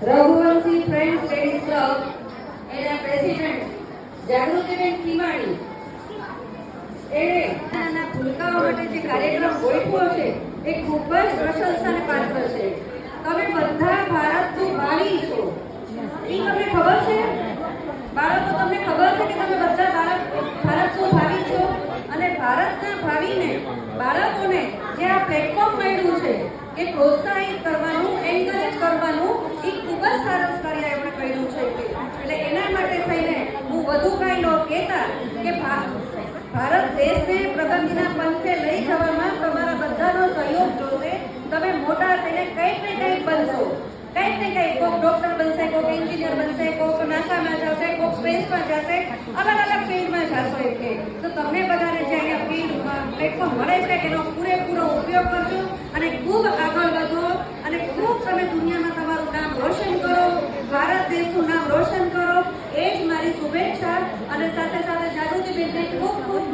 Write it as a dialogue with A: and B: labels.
A: Raghuvanshi friends ladies club એના president જાગૃતિબેન ખીમાણી એણે નાના ભૂલકાઓ માટે જે કાર્યક્રમ ગોઠવ્યો છે એ ખૂબ જ પ્રશંસાને પાત્ર છે. તમે બધા ભારતનું ભાવિ છો, એ તમને ખબર છે? બાળકો, તમને ખબર છે કે તમે બધા ભારતનું ભાવિ છો? અને ભારતના ભાવિને, બાળકોને જે આ પ્લેટફોર્મ મળ્યું છે કે પ્રોત્સાહિત કરવાનું, એન્કરેજ કરવાનું, એ ખૂબ જ સરસ કાર્ય એમણે કર્યું છે. એટલે એના માટે થઈને હું વધુ કાંઈ ન કહેતા કે ભારત દેશને પ્રગતિના પંથે લઈ જવામાં તમારા બધાનો સહયોગ જોશે. તમે મોટા થઈને કંઈક ને કંઈક બનશો, કંઈક ને કંઈક. કોઈક ડોક્ટર બનશે, કોઈક એન્જિનિયર બનશે, કોઈક નાસામાં જશે, કોઈક સ્પેસમાં જશે, અલગ અલગ ફિલ્ડમાં જશો. એટલે તો તમને બધાને જે અહીંયા ફિલ્ડમાં પ્લેટફોર્મ મળે છે એનો પૂરેપૂરો ઉપયોગ કરજો અને ખૂબ આગળ વધો અને ખૂબ તમે દુનિયામાં તમારું નામ રોશન કરો, ભારત દેશનું નામ રોશન કરો. એ જ મારી શુભેચ્છા. અને સાથે સાથે જાગૃતિબેનને ખૂબ ખૂબ